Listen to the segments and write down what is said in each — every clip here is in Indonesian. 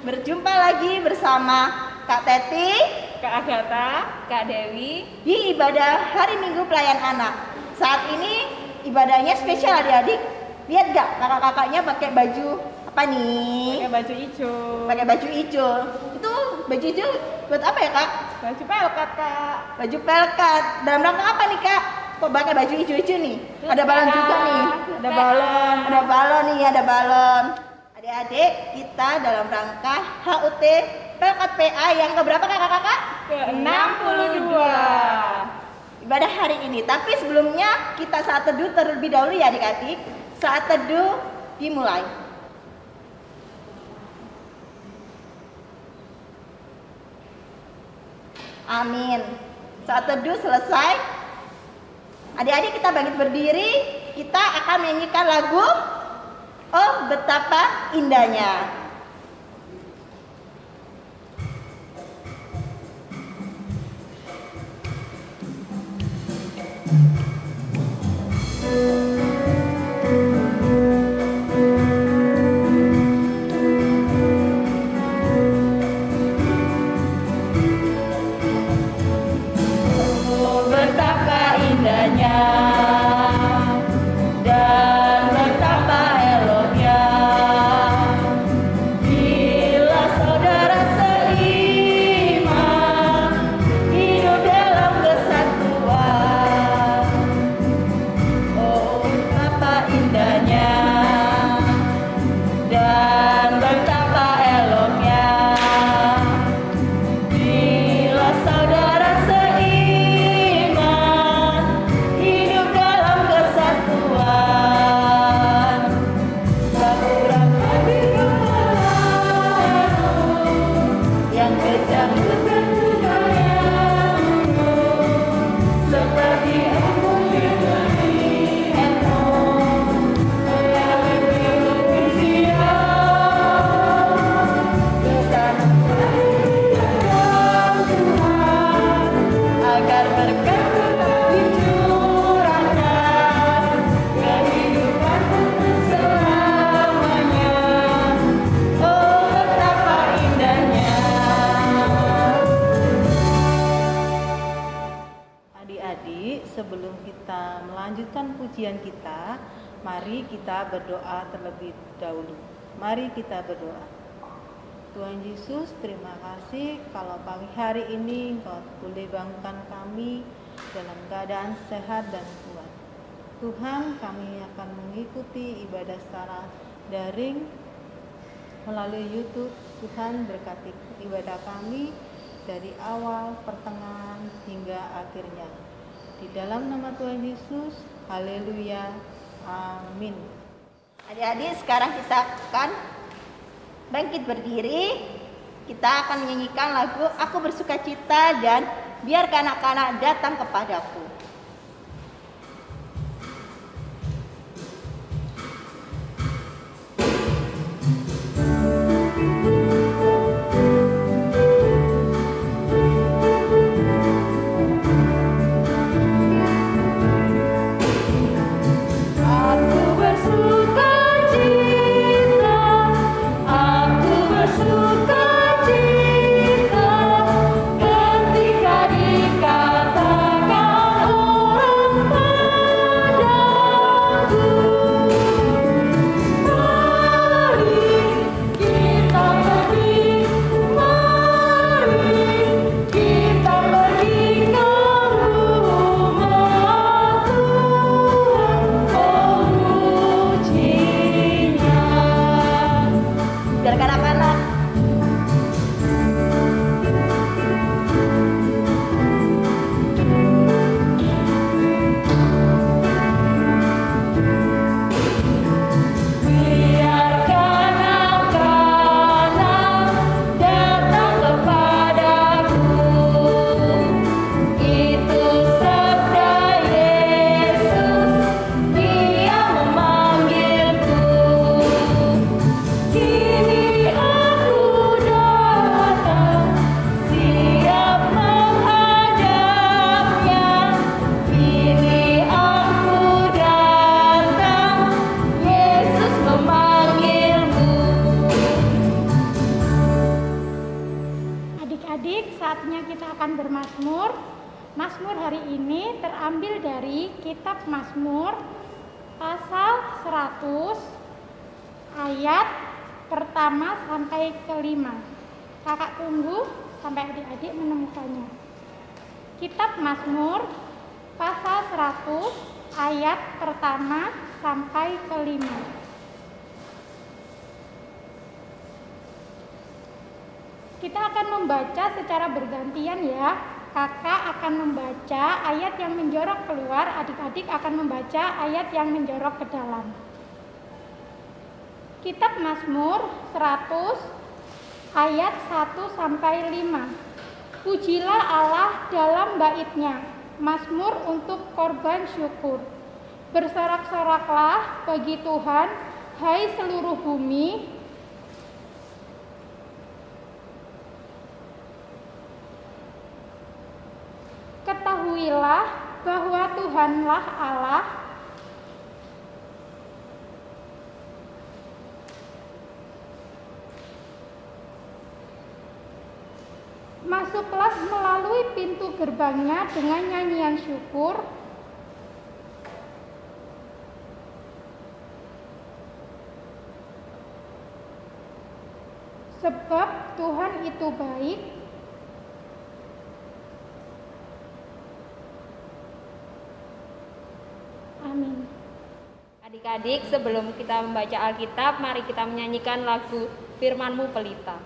Berjumpa lagi bersama Kak Teti, Kak Agatha, Kak Dewi di ibadah hari Minggu Pelayan Anak. Saat ini ibadahnya spesial adik-adik. Lihat gak kakak-kakaknya pakai baju apa nih? pakai baju hijau. Pakai baju hijau. Itu baju hijau buat apa ya Kak? Baju pelkat, Kak. Baju pelkat. Dalam rangka apa nih Kak? Kok pakai baju hijau-hijau nih? Ada balon juga nih. Ada balon. Ada balon nih, ada balon. Adik-adik, kita dalam rangka HUT Pelkat PA yang keberapa kakak-kakak? Ke-62. Ibadah hari ini. Tapi sebelumnya kita saat teduh terlebih dahulu ya adik-adik. Saat teduh dimulai. Amin. Saat teduh selesai. Adik-adik kita bangkit berdiri. Kita akan menyanyikan lagu Oh Betapa Indahnya. Sebelum kita melanjutkan pujian kita, mari kita berdoa terlebih dahulu. Mari kita berdoa. Tuhan Yesus, terima kasih kalau pagi hari ini Engkau boleh bangunkan kami dalam keadaan sehat dan kuat. Tuhan, kami akan mengikuti ibadah secara daring melalui YouTube. Tuhan berkati ibadah kami dari awal, pertengahan, hingga akhirnya. Di dalam nama Tuhan Yesus, haleluya, amin. Adik-adik, sekarang kita akan bangkit berdiri. Kita akan menyanyikan lagu Aku Bersukacita dan Biar Kanak-kanak Datang Kepadaku. Ketika dikatakan Mazmur. Mazmur hari ini terambil dari kitab Mazmur pasal 100 ayat pertama sampai kelima. Kakak tunggu sampai adik-adik menemukannya. Kitab Mazmur pasal 100 ayat pertama sampai kelima. Kita akan membaca secara bergantian ya. Kakak akan membaca ayat yang menjorok keluar, adik-adik akan membaca ayat yang menjorok ke dalam. Kitab Mazmur 100 ayat 1 sampai 5. Pujilah Allah dalam baitnya, Mazmur untuk korban syukur. Bersorak-soraklah bagi Tuhan, hai seluruh bumi. Ketahuilah bahwa Tuhanlah Allah. Masuklah melalui pintu gerbangnya dengan nyanyian syukur. Sebab Tuhan itu baik. Amin. Adik-adik, sebelum kita membaca Alkitab, mari kita menyanyikan lagu Firman-Mu Pelita.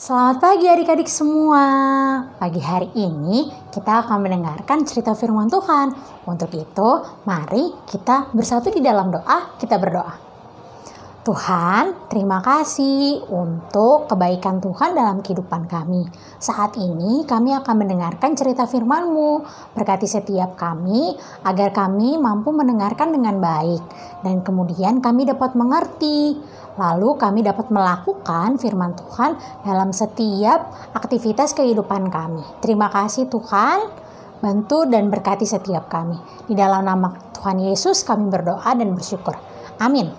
Selamat pagi adik-adik semua. Pagi hari ini kita akan mendengarkan cerita firman Tuhan. Untuk itu, mari kita bersatu di dalam doa, kita berdoa. Tuhan, terima kasih untuk kebaikan Tuhan dalam kehidupan kami. Saat ini kami akan mendengarkan cerita firman-Mu. Berkati setiap kami agar kami mampu mendengarkan dengan baik. Dan kemudian kami dapat mengerti. Lalu kami dapat melakukan firman Tuhan dalam setiap aktivitas kehidupan kami. Terima kasih Tuhan, bantu dan berkati setiap kami. Di dalam nama Tuhan Yesus kami berdoa dan bersyukur. Amin.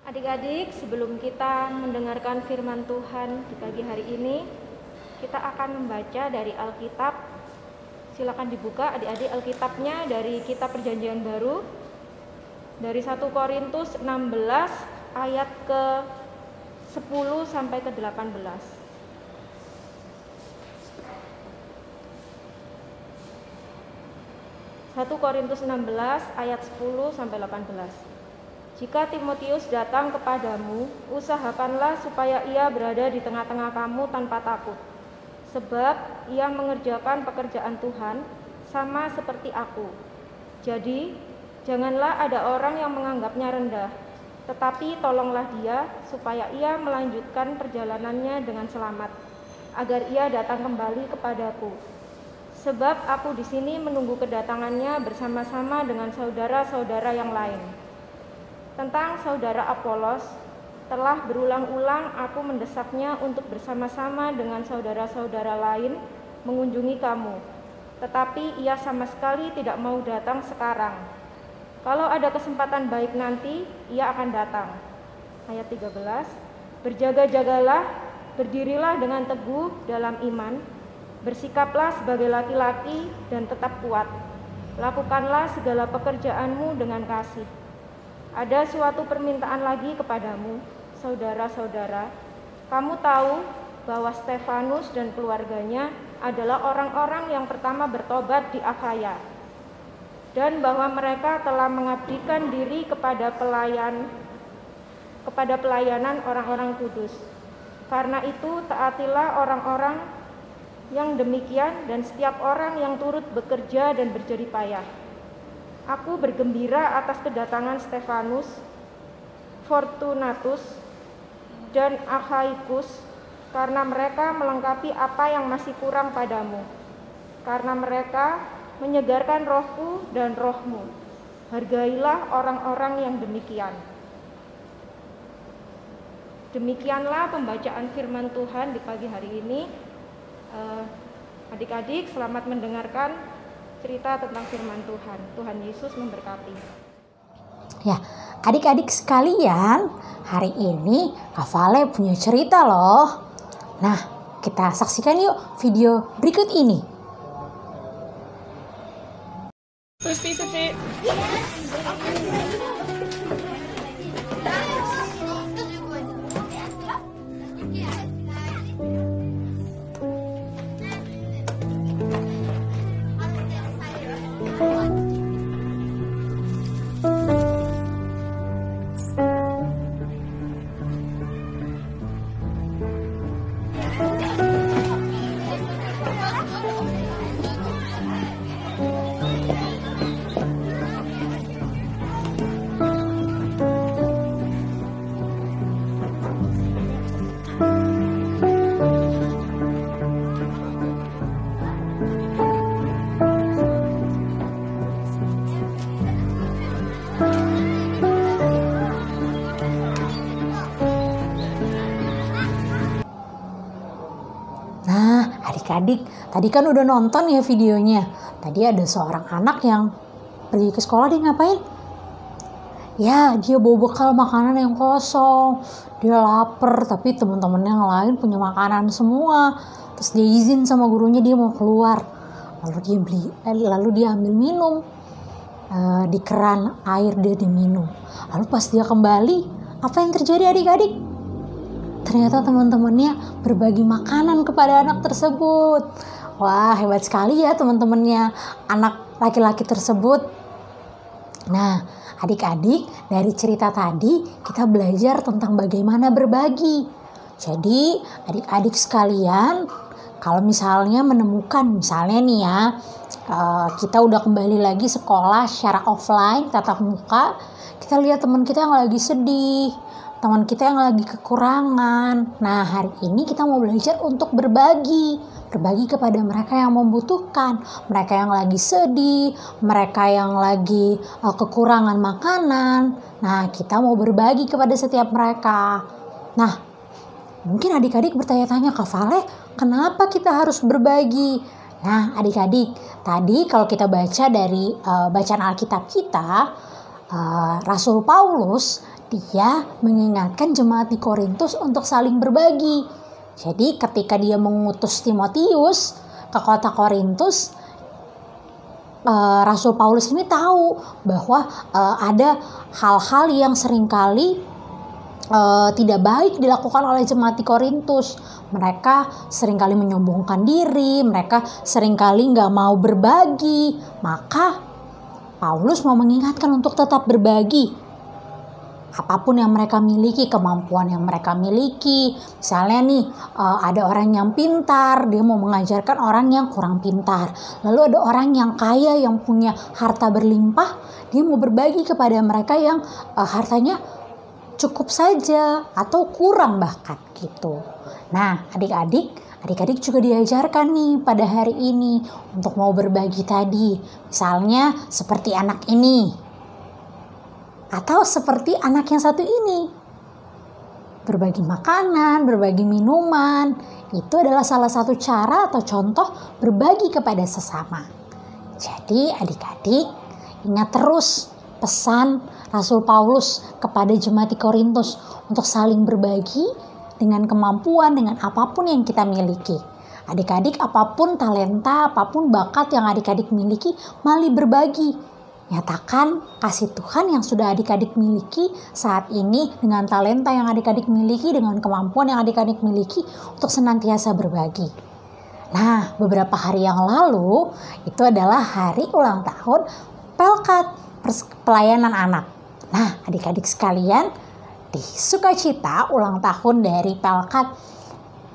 Adik-adik, sebelum kita mendengarkan firman Tuhan di pagi hari ini, kita akan membaca dari Alkitab. Silakan dibuka adik-adik Alkitabnya dari Kitab Perjanjian Baru, dari 1 Korintus 16 ayat ke 10 sampai ke 18. Satu Korintus 16 ayat 10 sampai 18. Jika Timotius datang kepadamu, usahakanlah supaya ia berada di tengah-tengah kamu tanpa takut. Sebab ia mengerjakan pekerjaan Tuhan sama seperti aku. Jadi, janganlah ada orang yang menganggapnya rendah, tetapi tolonglah dia supaya ia melanjutkan perjalanannya dengan selamat, agar ia datang kembali kepadaku. Sebab aku di sini menunggu kedatangannya bersama-sama dengan saudara-saudara yang lain. Tentang saudara Apolos, telah berulang-ulang aku mendesaknya untuk bersama-sama dengan saudara-saudara lain mengunjungi kamu. Tetapi ia sama sekali tidak mau datang sekarang. Kalau ada kesempatan baik nanti, ia akan datang. Ayat 13, berjaga-jagalah, berdirilah dengan teguh dalam iman, bersikaplah sebagai laki-laki dan tetap kuat. Lakukanlah segala pekerjaanmu dengan kasih. Ada suatu permintaan lagi kepadamu, saudara-saudara. Kamu tahu bahwa Stefanus dan keluarganya adalah orang-orang yang pertama bertobat di Akhaya, dan bahwa mereka telah mengabdikan diri kepada pelayanan orang-orang kudus. Karena itu taatilah orang-orang yang demikian dan setiap orang yang turut bekerja dan berjerih payah. Aku bergembira atas kedatangan Stefanus, Fortunatus, dan Akhaikus, karena mereka melengkapi apa yang masih kurang padamu. Karena mereka menyegarkan rohku dan rohmu. Hargailah orang-orang yang demikian. Demikianlah pembacaan firman Tuhan di pagi hari ini. Adik-adik, selamat mendengarkan cerita tentang firman Tuhan. Tuhan Yesus memberkati. Ya, adik-adik sekalian, hari ini Kak Vale punya cerita loh. Nah, kita saksikan yuk video berikut ini. First piece of it. Adik-adik, tadi kan udah nonton ya videonya. Tadi ada seorang anak yang pergi ke sekolah, dia ngapain? Ya, dia bawa bekal makanan yang kosong. Dia lapar, tapi teman-teman yang lain punya makanan semua. Terus dia izin sama gurunya dia mau keluar. Lalu dia ambil minum. Di keran air dia diminum. Lalu pas dia kembali, apa yang terjadi adik-adik? Ternyata teman-temannya berbagi makanan kepada anak tersebut. Wah, hebat sekali ya teman-temannya anak laki-laki tersebut. Nah, adik-adik, dari cerita tadi kita belajar tentang bagaimana berbagi. Jadi, adik-adik sekalian, kalau misalnya menemukan, misalnya nih ya, kita udah kembali lagi sekolah secara offline, tatap muka, kita lihat teman kita yang lagi sedih, teman kita yang lagi kekurangan. Nah, hari ini kita mau belajar untuk berbagi kepada mereka yang membutuhkan, mereka yang lagi sedih, mereka yang lagi kekurangan makanan. Nah, kita mau berbagi kepada setiap mereka. Nah, mungkin adik-adik bertanya-tanya, Kak Vale, kenapa kita harus berbagi? Nah, adik-adik, tadi kalau kita baca dari bacaan Alkitab kita, Rasul Paulus dia mengingatkan jemaat di Korintus untuk saling berbagi. Jadi ketika dia mengutus Timotius ke kota Korintus, Rasul Paulus ini tahu bahwa ada hal-hal yang seringkali tidak baik dilakukan oleh jemaat di Korintus. Mereka seringkali menyombongkan diri, mereka seringkali nggak mau berbagi. Maka Paulus mau mengingatkan untuk tetap berbagi. Apapun yang mereka miliki, kemampuan yang mereka miliki. Misalnya nih, ada orang yang pintar, dia mau mengajarkan orang yang kurang pintar. Lalu ada orang yang kaya, yang punya harta berlimpah, dia mau berbagi kepada mereka yang hartanya cukup saja atau kurang bahkan gitu. Nah, adik-adik juga diajarkan nih pada hari ini untuk mau berbagi tadi. Misalnya seperti anak ini. Atau seperti anak yang satu ini. Berbagi makanan, berbagi minuman. Itu adalah salah satu cara atau contoh berbagi kepada sesama. Jadi adik-adik ingat terus pesan Rasul Paulus kepada jemaat di Korintus untuk saling berbagi dengan kemampuan, dengan apapun yang kita miliki. Adik-adik apapun talenta, apapun bakat yang adik-adik miliki, mari berbagi. Nyatakan kasih Tuhan yang sudah adik-adik miliki saat ini dengan talenta yang adik-adik miliki, dengan kemampuan yang adik-adik miliki untuk senantiasa berbagi. Nah, beberapa hari yang lalu itu adalah hari ulang tahun Pelkat Pelayanan Anak. Nah, adik-adik sekalian, di sukacita ulang tahun dari Pelkat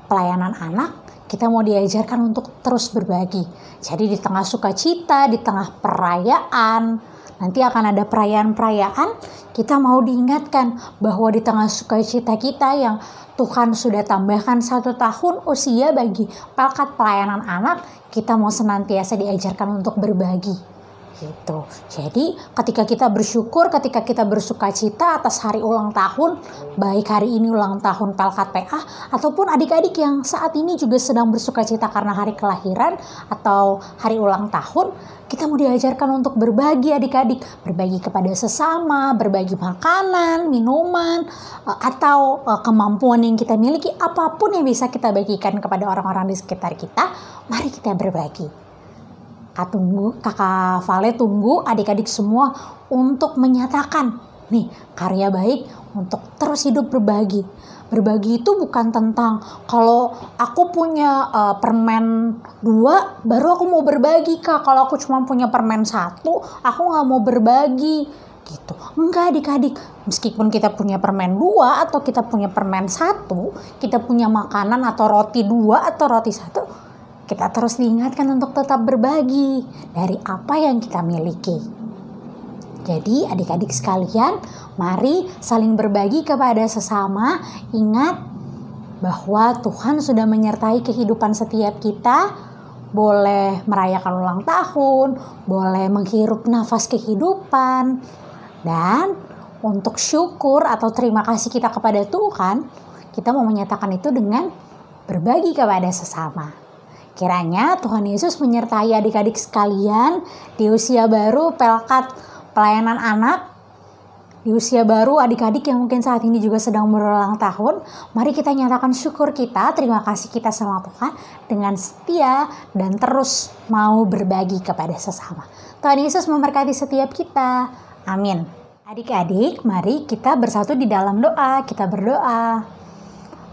Pelayanan Anak, kita mau diajarkan untuk terus berbagi. Jadi di tengah sukacita, di tengah perayaan, nanti akan ada perayaan-perayaan, kita mau diingatkan bahwa di tengah sukacita kita yang Tuhan sudah tambahkan 1 tahun usia bagi Pelkat Pelayanan Anak, kita mau senantiasa diajarkan untuk berbagi. Gitu. Jadi ketika kita bersyukur, ketika kita bersukacita atas hari ulang tahun, baik hari ini ulang tahun Pelkat PA ataupun adik-adik yang saat ini juga sedang bersukacita karena hari kelahiran atau hari ulang tahun, kita mau diajarkan untuk berbagi adik-adik, berbagi kepada sesama, berbagi makanan, minuman, atau kemampuan yang kita miliki, apapun yang bisa kita bagikan kepada orang-orang di sekitar kita, mari kita berbagi. Kakak Vale tunggu adik-adik semua untuk menyatakan nih karya baik untuk terus hidup berbagi. Berbagi itu bukan tentang kalau aku punya permen 2 baru aku mau berbagi Kak. Kalau aku cuma punya permen 1 aku gak mau berbagi gitu. Enggak adik-adik, meskipun kita punya permen 2 atau kita punya permen 1, kita punya makanan atau roti 2 atau roti 1, kita terus diingatkan untuk tetap berbagi dari apa yang kita miliki. Jadi adik-adik sekalian, mari saling berbagi kepada sesama. Ingat bahwa Tuhan sudah menyertai kehidupan setiap kita. Boleh merayakan ulang tahun, boleh menghirup nafas kehidupan. Dan untuk syukur atau terima kasih kita kepada Tuhan, kita mau menyatakan itu dengan berbagi kepada sesama. Kiranya Tuhan Yesus menyertai adik-adik sekalian di usia baru Pelkat Pelayanan Anak, di usia baru adik-adik yang mungkin saat ini juga sedang berulang tahun. Mari kita nyatakan syukur kita, terima kasih kita sama Tuhan dengan setia dan terus mau berbagi kepada sesama. Tuhan Yesus memberkati setiap kita. Amin. Adik-adik, mari kita bersatu di dalam doa. Kita berdoa.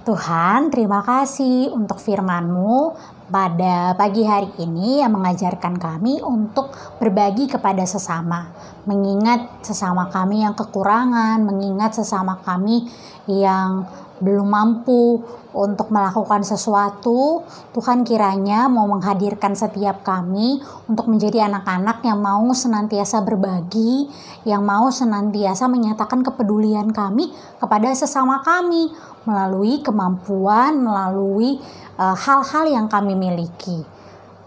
Tuhan, terima kasih untuk firman-Mu pada pagi hari ini yang mengajarkan kami untuk berbagi kepada sesama. Mengingat sesama kami yang kekurangan, mengingat sesama kami yang belum mampu untuk melakukan sesuatu. Tuhan kiranya mau menghadirkan setiap kami untuk menjadi anak-anak yang mau senantiasa berbagi, yang mau senantiasa menyatakan kepedulian kami kepada sesama kami melalui kemampuan, melalui hal-hal yang kami miliki.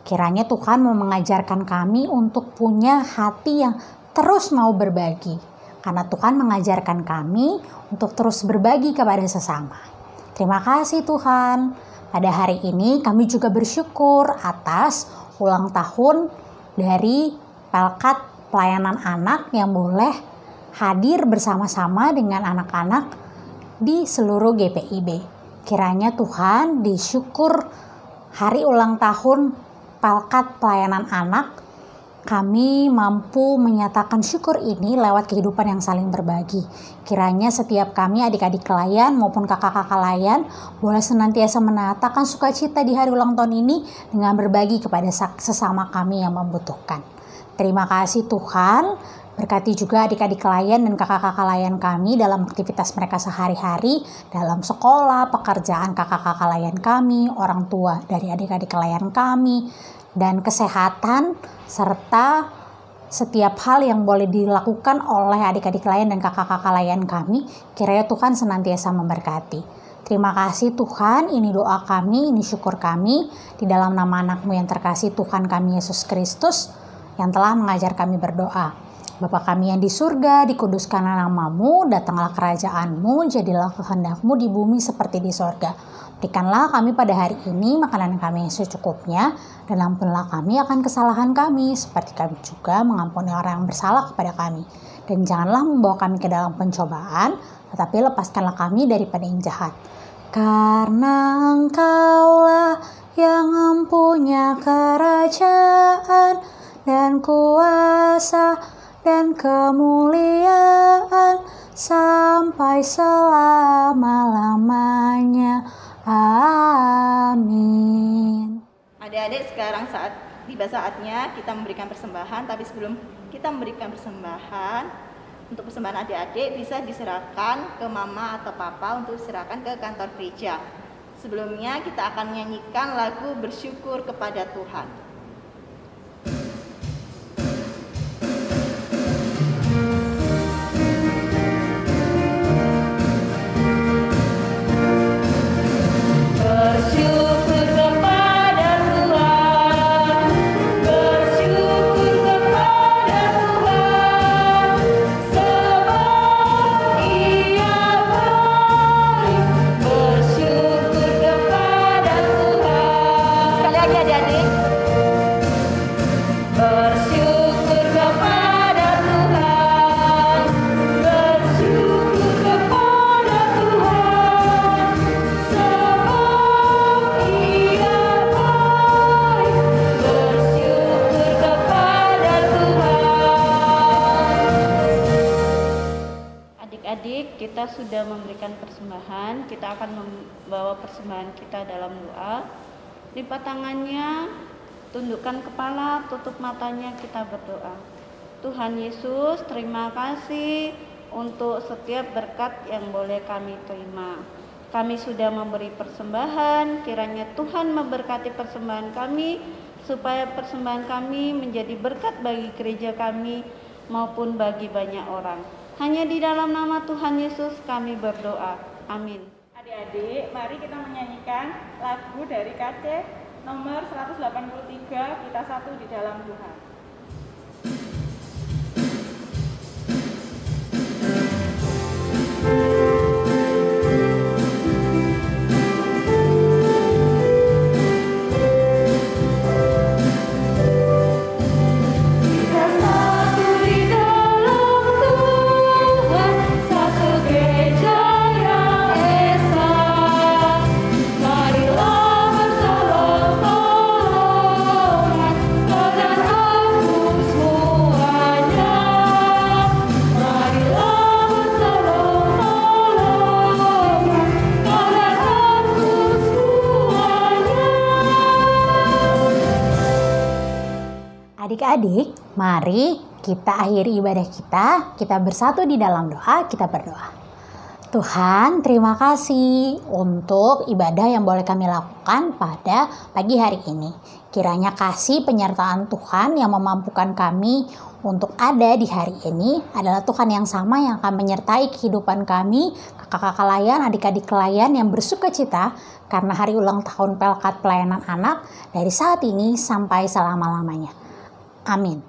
Kiranya Tuhan mau mengajarkan kami untuk punya hati yang terus mau berbagi. Karena Tuhan mengajarkan kami untuk terus berbagi kepada sesama. Terima kasih Tuhan. Pada hari ini kami juga bersyukur atas ulang tahun dari Pelkat Pelayanan Anak yang boleh hadir bersama-sama dengan anak-anak di seluruh GPIB. Kiranya Tuhan disyukur hari ulang tahun Pelkat Pelayanan Anak, kami mampu menyatakan syukur ini lewat kehidupan yang saling berbagi. Kiranya setiap kami adik-adik layan maupun kakak-kakak layan boleh senantiasa menatakan sukacita di hari ulang tahun ini dengan berbagi kepada sesama kami yang membutuhkan. Terima kasih Tuhan. Berkati juga adik-adik layan dan kakak-kakak layan kami dalam aktivitas mereka sehari-hari, dalam sekolah, pekerjaan kakak-kakak layan kami, orang tua dari adik-adik layan kami, dan kesehatan, serta setiap hal yang boleh dilakukan oleh adik-adik layan dan kakak-kakak layan kami. Kiranya Tuhan senantiasa memberkati. Terima kasih Tuhan, ini doa kami, ini syukur kami, di dalam nama anak-Mu yang terkasih Tuhan kami Yesus Kristus, yang telah mengajar kami berdoa. Bapa kami yang di surga, dikuduskanlah nama-Mu, datanglah kerajaan-Mu, jadilah kehendak-Mu di bumi seperti di sorga. Berikanlah kami pada hari ini makanan kami yang secukupnya, dan ampunlah kami akan kesalahan kami, seperti kami juga mengampuni orang yang bersalah kepada kami. Dan janganlah membawa kami ke dalam pencobaan, tetapi lepaskanlah kami daripada yang jahat. Karena Engkaulah yang mempunyai kerajaan dan kuasa dan kemuliaan sampai selama-lamanya. Amin. Adik-adik, sekarang tiba saatnya kita memberikan persembahan. Tapi sebelum kita memberikan persembahan, untuk persembahan adik-adik bisa diserahkan ke mama atau papa untuk diserahkan ke kantor gereja. Sebelumnya kita akan menyanyikan lagu bersyukur kepada Tuhan. Kita sudah memberikan persembahan, kita akan membawa persembahan kita dalam doa. Lipat tangannya, tundukkan kepala, tutup matanya, kita berdoa. Tuhan Yesus, terima kasih untuk setiap berkat yang boleh kami terima. Kami sudah memberi persembahan, kiranya Tuhan memberkati persembahan kami, supaya persembahan kami menjadi berkat bagi gereja kami maupun bagi banyak orang. Hanya di dalam nama Tuhan Yesus kami berdoa. Amin. Adik-adik, mari kita menyanyikan lagu dari KC nomor 183, Kita Satu di Dalam Tuhan. Adik-adik, mari kita akhiri ibadah kita bersatu di dalam doa, kita berdoa. Tuhan, terima kasih untuk ibadah yang boleh kami lakukan pada pagi hari ini. Kiranya kasih penyertaan Tuhan yang memampukan kami untuk ada di hari ini adalah Tuhan yang sama yang akan menyertai kehidupan kami, kakak-kakak layan, adik-adik layan yang bersuka cita karena hari ulang tahun Pelkat Pelayanan Anak dari saat ini sampai selama-lamanya. Amin.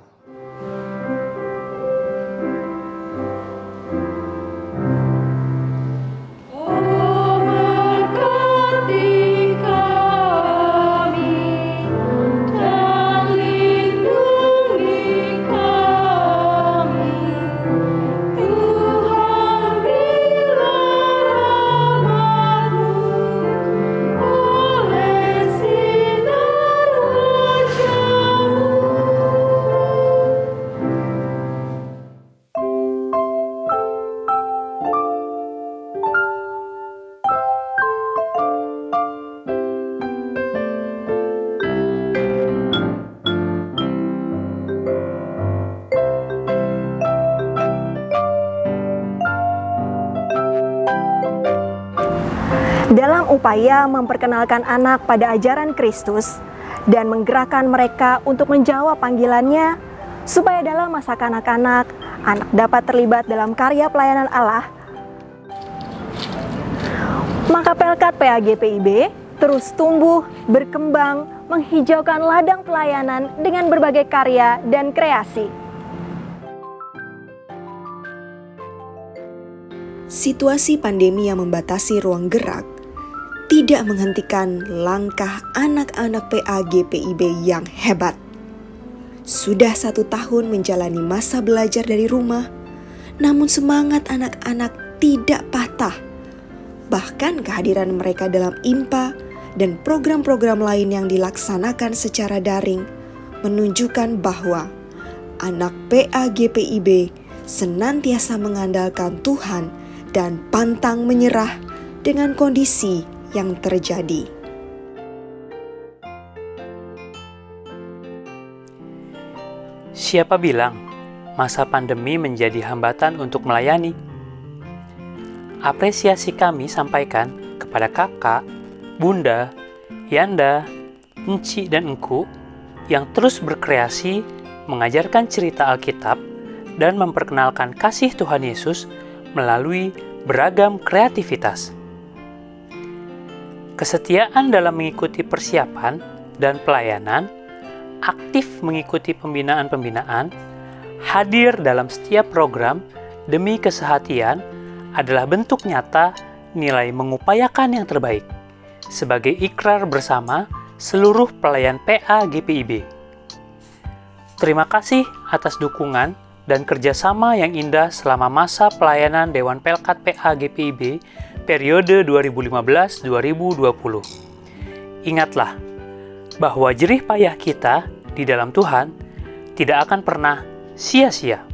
Dalam upaya memperkenalkan anak pada ajaran Kristus dan menggerakkan mereka untuk menjawab panggilannya, supaya dalam masa kanak-kanak, anak dapat terlibat dalam karya pelayanan Allah, maka Pelkat PAGPIB terus tumbuh, berkembang, menghijaukan ladang pelayanan dengan berbagai karya dan kreasi. Situasi pandemi yang membatasi ruang gerak tidak menghentikan langkah anak-anak PAGPIB yang hebat. Sudah 1 tahun menjalani masa belajar dari rumah, namun semangat anak-anak tidak patah. Bahkan kehadiran mereka dalam IMPA dan program-program lain yang dilaksanakan secara daring menunjukkan bahwa anak PA GPIB senantiasa mengandalkan Tuhan dan pantang menyerah dengan kondisi yang terjadi. Siapa bilang masa pandemi menjadi hambatan untuk melayani? Apresiasi kami sampaikan kepada kakak, bunda, yanda, enci, dan engku yang terus berkreasi mengajarkan cerita Alkitab dan memperkenalkan kasih Tuhan Yesus melalui beragam kreativitas. Kesetiaan dalam mengikuti persiapan dan pelayanan, aktif mengikuti pembinaan-pembinaan, hadir dalam setiap program demi kesehatian adalah bentuk nyata nilai mengupayakan yang terbaik sebagai ikrar bersama seluruh pelayan PA GPIB. Terima kasih atas dukungan dan kerjasama yang indah selama masa pelayanan Dewan Pelkat PA GPIB periode 2015-2020. Ingatlah bahwa jerih payah kita di dalam Tuhan tidak akan pernah sia-sia.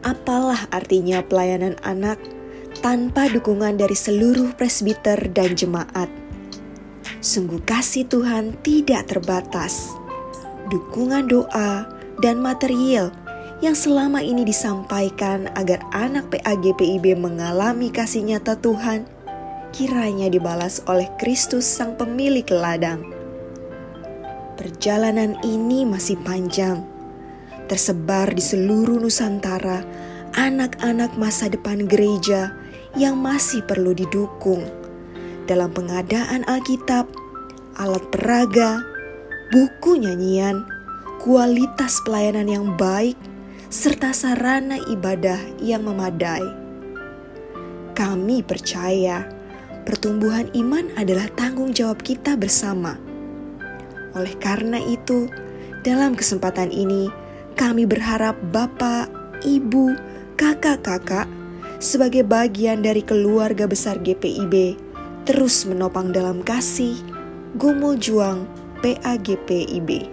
Apalah artinya pelayanan anak tanpa dukungan dari seluruh presbiter dan jemaat? Sungguh kasih Tuhan tidak terbatas. Dukungan doa dan material yang selama ini disampaikan agar anak PA GPIB mengalami kasih nyata Tuhan, kiranya dibalas oleh Kristus Sang Pemilik ladang. Perjalanan ini masih panjang. Tersebar di seluruh Nusantara, anak-anak masa depan gereja yang masih perlu didukung dalam pengadaan Alkitab, alat peraga, buku nyanyian, kualitas pelayanan yang baik, serta sarana ibadah yang memadai. Kami percaya pertumbuhan iman adalah tanggung jawab kita bersama. Oleh karena itu, dalam kesempatan ini, kami berharap Bapak, Ibu, kakak-kakak, sebagai bagian dari keluarga besar GPIB, terus menopang dalam kasih, gumul juang PA GPIB.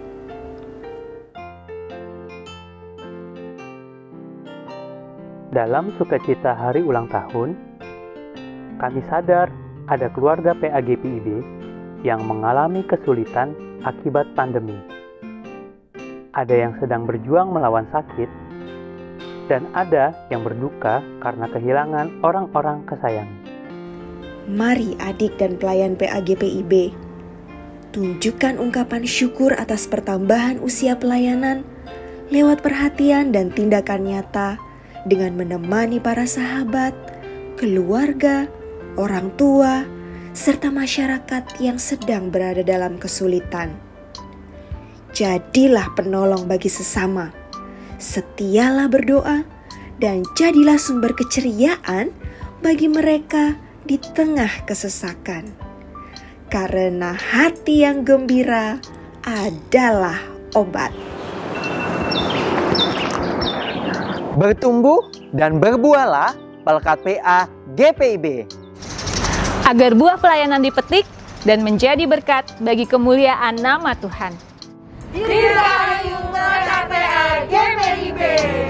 Dalam sukacita hari ulang tahun, kami sadar ada keluarga PA GPIB yang mengalami kesulitan akibat pandemi. Ada yang sedang berjuang melawan sakit, dan ada yang berduka karena kehilangan orang-orang kesayangan. Mari adik dan pelayan PA GPIB, tunjukkan ungkapan syukur atas pertambahan usia pelayanan lewat perhatian dan tindakan nyata dengan menemani para sahabat, keluarga, orang tua, serta masyarakat yang sedang berada dalam kesulitan. Jadilah penolong bagi sesama, setialah berdoa, dan jadilah sumber keceriaan bagi mereka di tengah kesesakan. Karena hati yang gembira adalah obat. Bertumbuh dan berbuahlah Pelkat PA GPIB. Agar buah pelayanan dipetik dan menjadi berkat bagi kemuliaan nama Tuhan. Dirgahayu Pelkat PA GPIB.